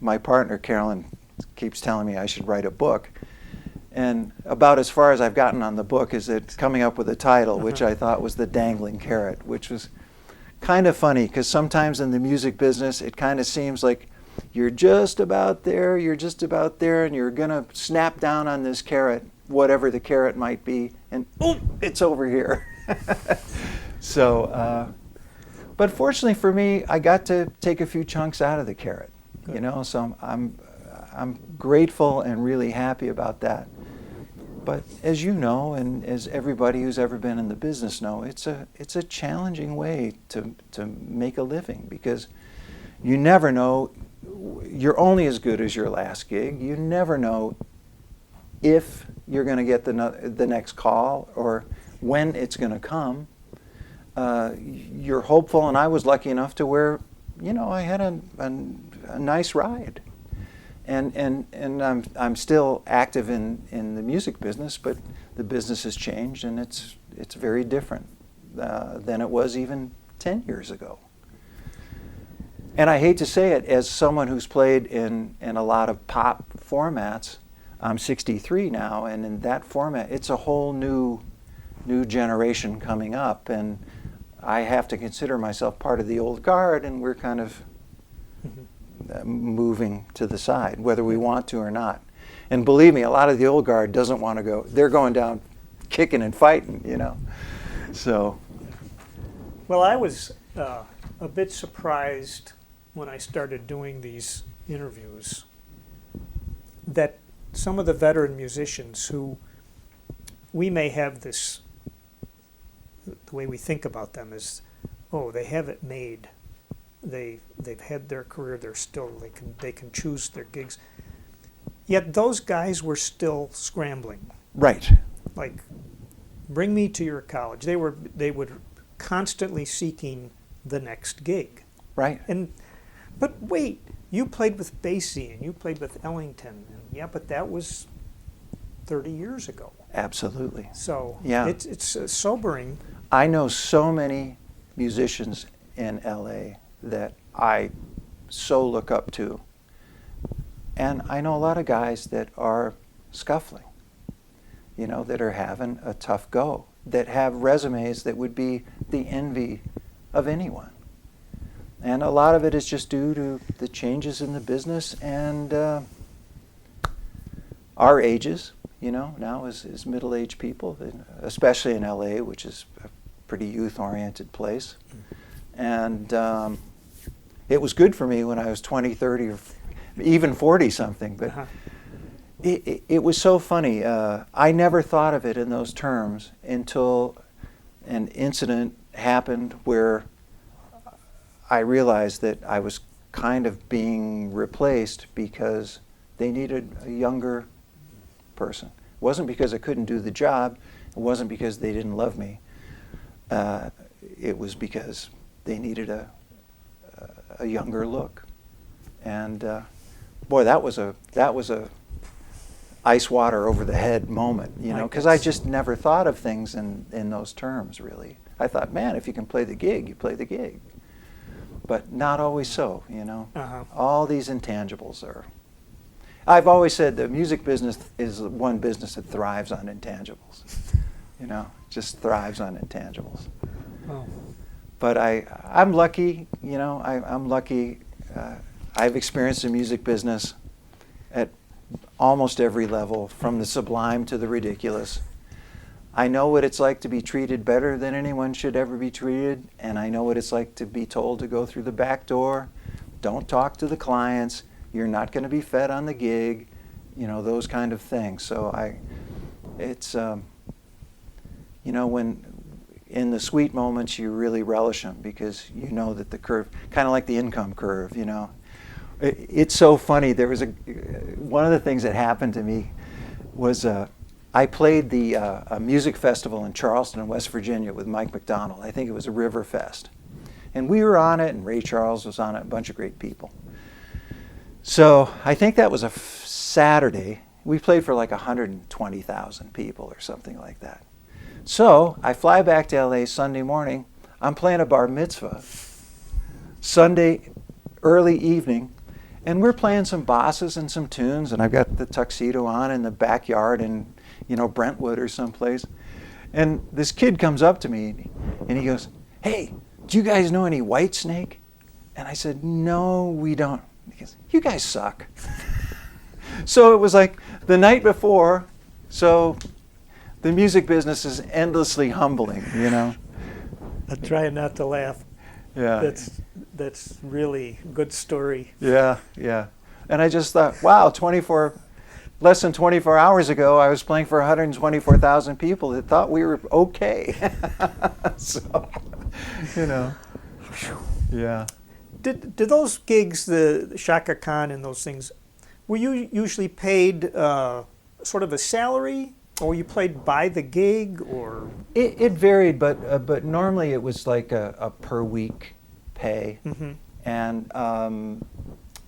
my partner Carolyn keeps telling me I should write a book, and about as far as I've gotten on the book is it coming up with a title, which I thought was the dangling carrot, which was kind of funny because sometimes in the music business it kind of seems like you're just about there, and you're gonna snap down on this carrot, whatever the carrot might be, and oh, it's over here. So, but fortunately for me, I got to take a few chunks out of the carrot, you know. So I'm grateful and really happy about that. But as you know, and as everybody who's ever been in the business know, it's a challenging way to make a living, because you never know. You're only as good as your last gig. You never know if you're going to get the next call or when it's going to come. You're hopeful, and I was lucky enough to where, you know, I had a nice ride, and I'm still active in the music business, but the business has changed, and it's very different than it was even 10 years ago. And I hate to say it, as someone who's played in a lot of pop formats, I'm 63 now, and in that format, it's a whole new generation coming up, and I have to consider myself part of the old guard, and we're kind of moving to the side, whether we want to or not. And believe me, a lot of the old guard doesn't want to go. They're going down kicking and fighting, you know. So. Well, I was a bit surprised when I started doing these interviews that some of the veteran musicians who we may have this, the way we think about them is, oh, they have it made. They've had their career. They can choose their gigs. Yet those guys were still scrambling. Right. Like, bring me to your college. They were constantly seeking the next gig. Right. But wait, you played with Basie and you played with Ellington, and yeah, but that was 30 years ago. Absolutely. So Yeah. it's sobering. I know so many musicians in LA that I so look up to. And I know a lot of guys that are scuffling, you know, that are having a tough go, that have resumes that would be the envy of anyone. And a lot of it is just due to the changes in the business and our ages, you know, now as middle-aged people, especially in LA, which is a pretty youth-oriented place. And it was good for me when I was 20, 30, or even 40-something, but it was so funny. I never thought of it in those terms until an incident happened where I realized that I was kind of being replaced because they needed a younger person. It wasn't because I couldn't do the job. It wasn't because they didn't love me. It was because they needed a younger look. And boy, that was a ice water over the head moment, you know, because I just never thought of things in those terms, really. I thought, man, if you can play the gig, you play the gig. But not always so, you know. All these intangibles are. I've always said the music business is one business that thrives on intangibles. You know, just thrives on intangibles. Oh. But I'm lucky, you know, I'm lucky. I've experienced the music business at almost every level, from the sublime to the ridiculous. I know what it's like to be treated better than anyone should ever be treated, and I know what it's like to be told to go through the back door, don't talk to the clients, you're not going to be fed on the gig, you know, those kind of things. So it's, you know, when in the sweet moments you really relish them because you know that the curve, kind of like the income curve, you know. It's so funny. There was one of the things that happened to me was I played a music festival in Charleston, West Virginia with Mike McDonald. I think it was a River Fest. And we were on it, and Ray Charles was on it, a bunch of great people. So I think that was a Saturday. We played for like 120,000 people or something like that. So I fly back to LA Sunday morning. I'm playing a bar mitzvah Sunday early evening. And we're playing some bosses and some tunes, and I've got the tuxedo on in the backyard in, you know, Brentwood or someplace. And this kid comes up to me, and he goes, "Hey, do you guys know any Whitesnake?" And I said, "No, we don't." He goes, "You guys suck." So it was like the night before, so the music business is endlessly humbling, you know. I'm trying not to laugh. Yeah. That's really a good story. Yeah, yeah. And I just thought, wow, less than 24 hours ago, I was playing for 124,000 people that thought we were okay. So, you know, yeah. Did those gigs, the Shaka Khan and those things, were you usually paid sort of a salary, or you played by the gig, or? It varied, but normally it was like a per week pay. Mm-hmm. And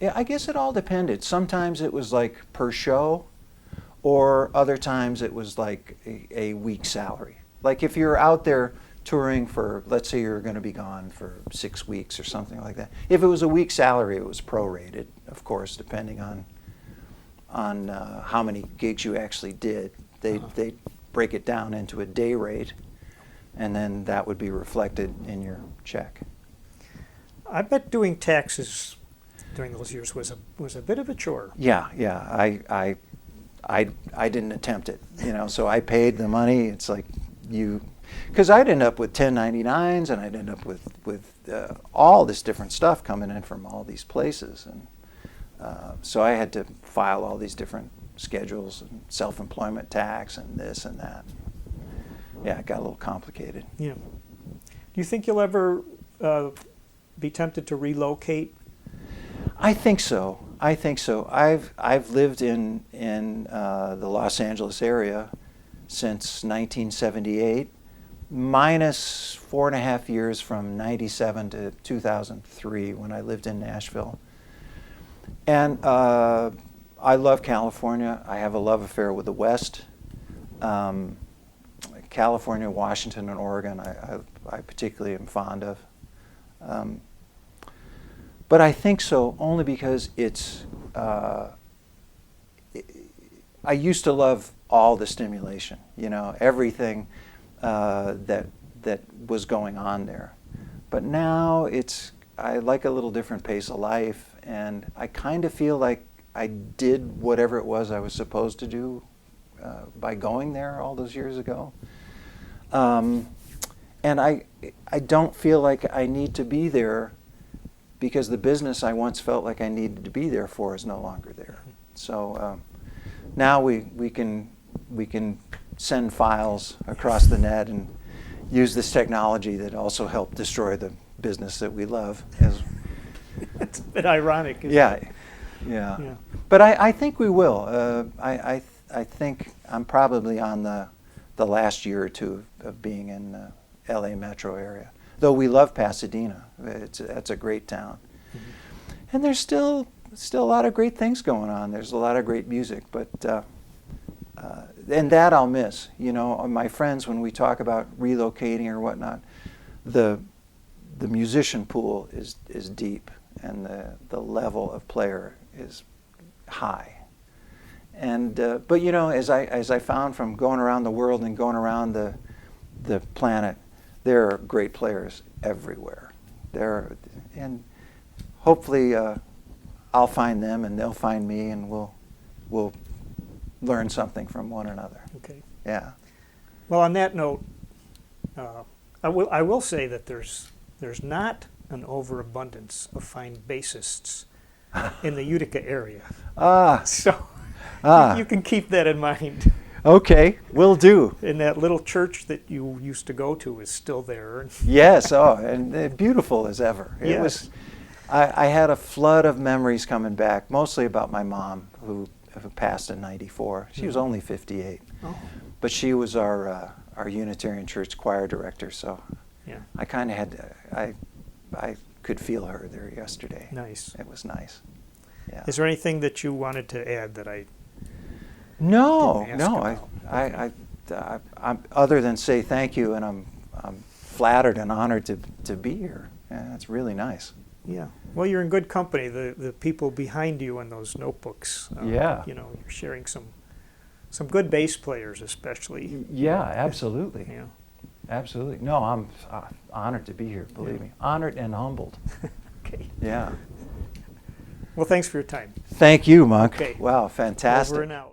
yeah, I guess it all depended. Sometimes it was like per show, or other times it was like a week salary. Like if you're out there touring for, let's say you're going to be gone for 6 weeks or something like that. If it was a week salary, it was prorated, of course, depending on how many gigs you actually did. They'd break it down into a day rate, and then that would be reflected in your check. I bet doing taxes during those years was a bit of a chore. Yeah. I didn't attempt it, you know. So I paid the money. It's like because I'd end up with 1099s, and I'd end up with all this different stuff coming in from all these places, and so I had to file all these different schedules and self-employment tax and this and that. Yeah, it got a little complicated. Yeah. Do you think you'll ever be tempted to relocate? I think so. I think so. I've lived in the Los Angeles area since 1978, minus 4.5 years from 97 to 2003 when I lived in Nashville. And I love California. I have a love affair with the West. California, Washington, and Oregon I particularly am fond of. But I think so only because it's, I used to love all the stimulation, you know, everything that was going on there. But now I like a little different pace of life, and I kind of feel like I did whatever it was I was supposed to do by going there all those years ago. And I don't feel like I need to be there because the business I once felt like I needed to be there for is no longer there. So now we can send files across the net and use this technology that also helped destroy the business that we love. It's a bit ironic, isn't it? Yeah. But I think we will. I think I'm probably on the last year or two of being in the LA metro area. Though we love Pasadena. That's a great town. Mm-hmm. And there's still a lot of great things going on. There's a lot of great music, but and that I'll miss. You know, my friends, when we talk about relocating or whatnot, the musician pool is deep, and the level of player is high. And but you know, as I found from going around the world and going around the planet, there are great players everywhere. And hopefully I'll find them and they'll find me, and we'll learn something from one another. Okay. Yeah. Well, on that note, I will say that there's not an overabundance of fine bassists in the Utica area. So you can keep that in mind. Okay, will do. And that little church that you used to go to is still there. Yes, and beautiful as ever. It Yes. was. I had a flood of memories coming back, mostly about my mom, who passed in '94. She was only 58, but she was our Unitarian Church choir director. So Yeah. I kind of had I could feel her there yesterday. Nice. It was nice. Yeah. Is there anything that you wanted to add that I No, didn't no. ask I'm other than say thank you, and I'm flattered and honored to be here. Yeah, it's really nice. Yeah. Well, you're in good company. The people behind you in those notebooks. Yeah. You know, you're sharing some good bass players, especially. Yeah, absolutely. Yeah. Absolutely. No, I'm honored to be here, believe me. Honored and humbled. Okay. Yeah. Well, thanks for your time. Thank you, Monk. Okay. Wow, fantastic. Over and out.